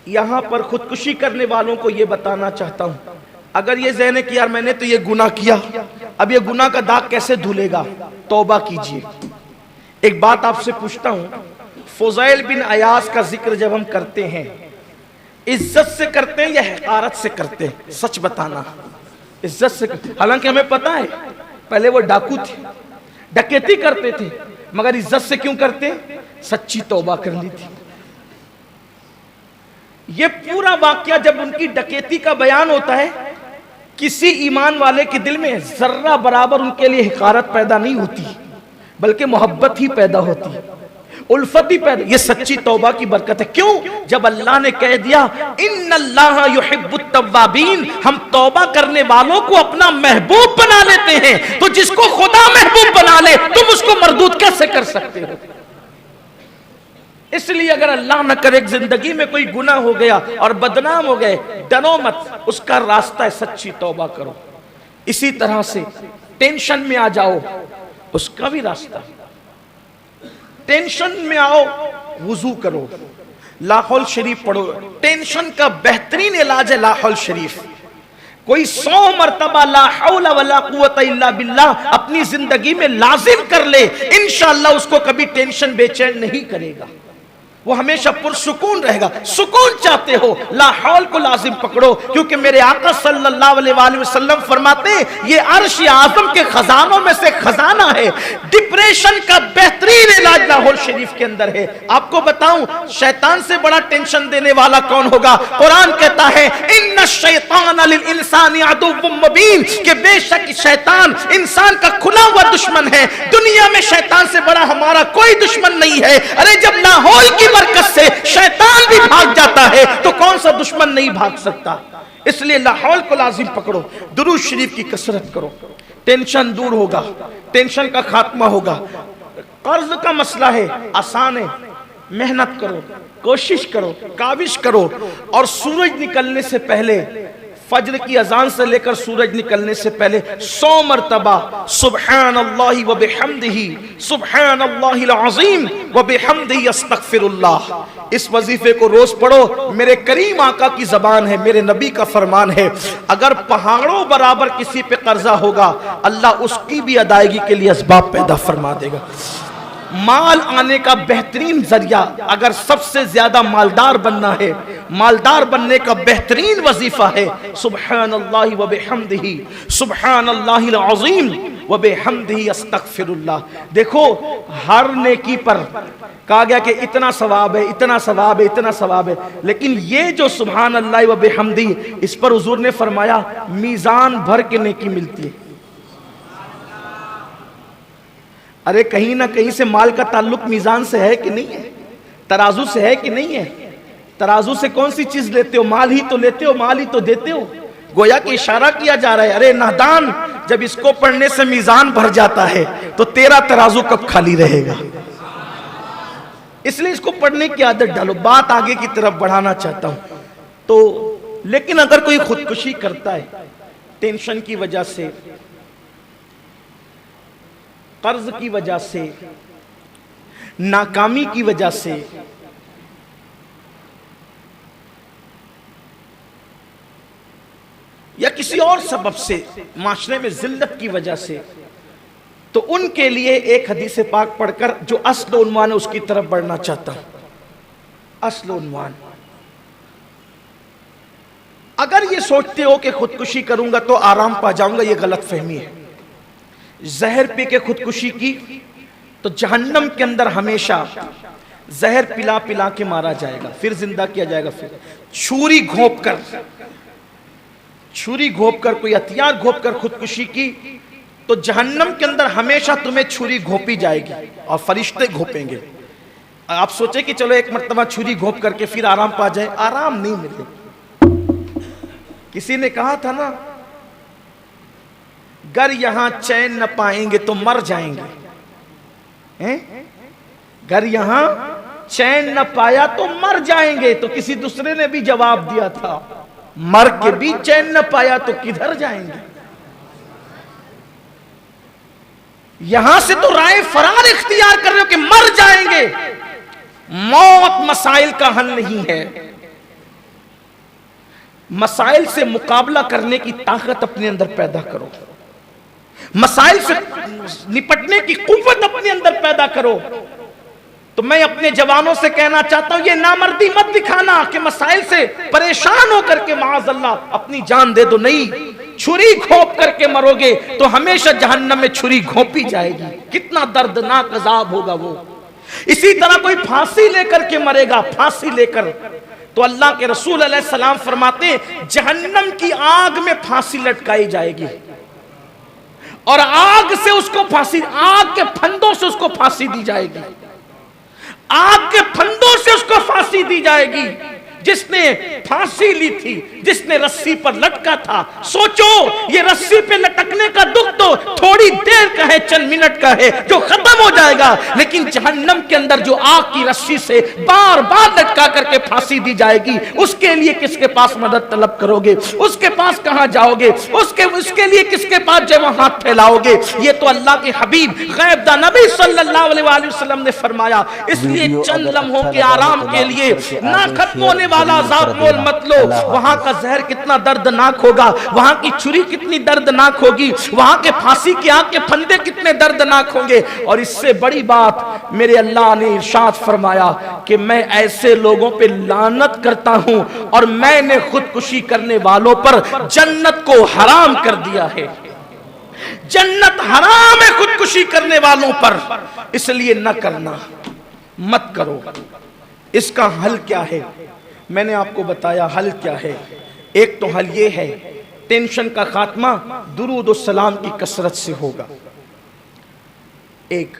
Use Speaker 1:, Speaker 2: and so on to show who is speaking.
Speaker 1: یہاں پر خودکشی کرنے والوں کو یہ بتانا چاہتا ہوں، اگر یہ ذہن ہے کہ یار میں نے تو یہ گناہ کیا، اب یہ گناہ کا داغ کیسے دھلے گا، توبہ کیجئے۔ ایک بات آپ سے پوچھتا ہوں، فضیل بن عیاض کا ذکر جب ہم کرتے ہیں، عزت سے کرتے ہیں یا حقارت سے کرتے ہیں؟ سچ بتانا۔ عزت سے کرتے ہیں، حالانکہ ہمیں پتا ہے پہلے وہ ڈاکو تھے، ڈکیتی کرتے تھے، مگر عزت سے کیوں کرتے؟ سچی توبہ کر لی تھی۔ یہ پورا واقعہ جب ان کی ڈکیتی کا بیان ہوتا ہے، کسی ایمان والے کے دل میں ذرہ برابر ان کے لیے حقارت پیدا نہیں ہوتی، بلکہ محبت ہی پیدا ہوتی، الفت ہی پیدا۔ یہ سچی توبہ کی برکت ہے۔ کیوں؟ جب اللہ نے کہہ دیا ان اللہ یحب التوابین، ہم توبہ کرنے والوں کو اپنا محبوب بنا لیتے ہیں، تو جس کو خدا محبوب بنا لے تم اس کو مردود کیسے کر سکتے ہو؟ اس لیے اگر اللہ نہ کرے زندگی میں کوئی گناہ ہو گیا اور بدنام ہو گئے، ڈرو مت، اس کا راستہ ہے سچی توبہ کرو۔ اسی طرح سے ٹینشن میں آ جاؤ، اس کا بھی راستہ، ٹینشن میں آؤ وضو کرو، لا حول شریف پڑھو۔ ٹینشن کا بہترین علاج ہے لا حول شریف۔ کوئی 100 مرتبہ لا حول ولا قوت الا باللہ اپنی زندگی میں لازم کر لے، انشاءاللہ اس کو کبھی ٹینشن بے چین نہیں کرے گا، وہ ہمیشہ پرسکون رہے گا۔ سکون چاہتے ہو، لا حول کو لازم پکڑو، کیونکہ میرے آقا صلی اللہ علیہ وآلہ وسلم فرماتے ہیں یہ عرش اعظم کے خزانوں میں سے خزانہ ہے۔ ڈپریشن کا بہترین علاج لا حول شریف کے اندر ہے۔ آپ کو بتاؤں شیطان سے بڑا ٹینشن دینے والا کون ہوگا؟ قرآن کہتا ہے ان الشیطان للانسان عدو مبین، کہ بے شک شیطان انسان کا کھلا ہوا دشمن ہے۔ دنیا میں شیطان سے بڑا ہمارا کوئی دشمن نہیں ہے۔ ارے جب لا حول کی برکت سے شیطان بھی بھاگ جاتا ہے تو کون سا دشمن نہیں بھاگ سکتا؟ اس لیے لا حول کو لازم پکڑو، درود شریف کی کثرت کرو، ٹینشن دور ہوگا، ٹینشن کا خاتمہ ہوگا۔ قرض کا مسئلہ ہے، آسان ہے، محنت کرو، کوشش کرو، کاوش کرو، اور سورج نکلنے سے پہلے، فجر کی اذان سے لے کر سورج نکلنے سے پہلے 100 مرتبہ سبحان اللہ وبحمدہ سبحان اللہ العظیم وبحمدہ استغفر اللہ، اس وظیفے کو روز پڑھو۔ میرے کریم آقا کی زبان ہے، میرے نبی کا فرمان ہے، اگر پہاڑوں برابر کسی پہ قرضہ ہوگا اللہ اس کی بھی ادائیگی کے لیے اسباب پیدا فرما دے گا۔ مال آنے کا بہترین ذریعہ، اگر سب سے زیادہ مالدار بننا ہے، مالدار بننے کا بہترین وظیفہ ہے سبحان اللہ وبحمدہ سبحان اللہ العظیم وبحمدہ استغفر اللہ۔ دیکھو ہر نیکی پر کہا گیا کہ اتنا ثواب ہے، اتنا ثواب ہے، اتنا ثواب ہے، لیکن یہ جو سبحان اللہ وبحمدہ، اس پر حضور نے فرمایا میزان بھر کے نیکی ملتی ہے۔ ارے کہیں نہ کہیں سے مال کا تعلق میزان سے ہے کہ نہیں ہے؟ ترازو سے ہے کہ نہیں ہے؟ ترازو سے کون سی چیز لیتے ہو؟ مال ہی تو لیتے ہو، مال ہی تو دیتے ہو۔ گویا کہ اشارہ کیا جا رہا ہے ارے نادان، جب اس کو پڑھنے سے میزان بھر جاتا ہے تو تیرا ترازو کب خالی رہے گا؟ اس لیے اس کو پڑھنے کی عادت ڈالو۔ بات آگے کی طرف بڑھانا چاہتا ہوں تو، لیکن اگر کوئی خودکشی کرتا ہے ٹینشن کی وجہ سے، قرض کی وجہ سے، ناکامی کی وجہ سے، یا کسی اور سبب سے، معاشرے میں ذلت کی وجہ سے، تو ان کے لیے ایک حدیث پاک پڑھ کر جو اصل عنوان ہے اس کی طرف بڑھنا چاہتا ہوں۔ اصل عنوان، اگر یہ سوچتے ہو کہ خودکشی کروں گا تو آرام پا جاؤں گا، یہ غلط فہمی ہے۔ زہر پی کے خودکشی کی تو جہنم کے اندر ہمیشہ زہر پلا پلا کے مارا جائے گا، پھر زندہ کیا جائے گا، پھر چھری گھونپ کر کوئی ہتھیار گھونپ کر خودکشی کی تو جہنم کے اندر ہمیشہ تمہیں چھری گھونپی جائے گی اور فرشتے گھونپیں گے۔ آپ سوچیں کہ چلو ایک مرتبہ چھری گھونپ کر کے پھر آرام پا جائے، آرام نہیں ملے۔ کسی نے کہا تھا نا گر یہاں چین نہ پائیں گے تو مر جائیں گے، گر یہاں چین نہ پایا تو مر جائیں گے۔ تو کسی دوسرے نے بھی جواب دیا تھا مر کے بھی چین نہ پایا تو کدھر جائیں گے؟ یہاں سے تو رائے فرار اختیار کر رہے ہو کہ مر جائیں گے۔ موت مسائل کا حل نہیں ہے، مسائل سے مقابلہ کرنے کی طاقت اپنے اندر پیدا کرو، مسائل سے نپٹنے کی قوت اپنے اندر پیدا کرو۔ تو میں اپنے جوانوں سے کہنا چاہتا ہوں، یہ نامردی مت دکھانا کہ مسائل سے پریشان ہو کر کے معاذ اللہ اپنی جان دے دو، نہیں، چھری گھونپ کر کے مرو گے تو ہمیشہ جہنم میں چھری گھونپی جائے گی، کتنا دردناک عذاب ہوگا وہ۔ اسی طرح کوئی پھانسی لے کر کے مرے گا، پھانسی لے کر، تو اللہ کے رسول علیہ السلام فرماتے ہیں جہنم کی آگ میں پھانسی لٹکائی جائے گی، اور آگ سے اس کو پھانسی، آگ کے پھندوں سے اس کو پھانسی دی جائے گی، آگ کے پھندوں سے اس کو پھانسی دی جائے گی۔ جس نے پھانسی لی تھی، جس نے رسی پر لٹکا تھا، سوچو یہ رسی پہ لٹکنے کا دکھ تو تھوڑی دیر کا ہے، چند منٹ کا ہے جو ختم ہو جائے گا، لیکن جہنم کے اندر جو آگ کی رسی سے بار بار لٹکا کر کے پھانسی دی جائے گی، اس کے لیے کس کے پاس مدد طلب کرو گے؟ اس کے پاس کہاں جاؤ گے؟ اس کے لیے کس کے پاس جو ہاتھ پھیلاؤ گے؟ یہ تو اللہ کے حبیب غیب داں نبی صلی اللہ علیہ وآلہ وسلم نے فرمایا۔ اس لیے چند لمحوں کے آرام کے لیے نہ ختم ہونے والا عذاب مول مت لو۔ وہاں کا زہر کتنا دردناک ہوگا، وہاں کی چھری کتنی دردناک ہوگی، وہاں کے پھانسی کی آگ کے پھندے کتنے دردناک ہوں گے۔ اور اس سے بڑی بات میرے اللہ نے ارشاد فرمایا کہ میں ایسے لوگوں پہ لعنت کرتا ہوں اور میں نے خودکشی کرنے والوں پر جنت کو حرام کر دیا ہے۔ جنت حرام ہے خودکشی کرنے والوں پر، اس لیے نہ کرنا، مت کرو۔ اس کا حل کیا ہے؟ میں نے آپ کو بتایا حل کیا ہے۔ ایک تو حل یہ ہے، ٹینشن کا خاتمہ درود و سلام کی کثرت سے ہوگا۔ ایک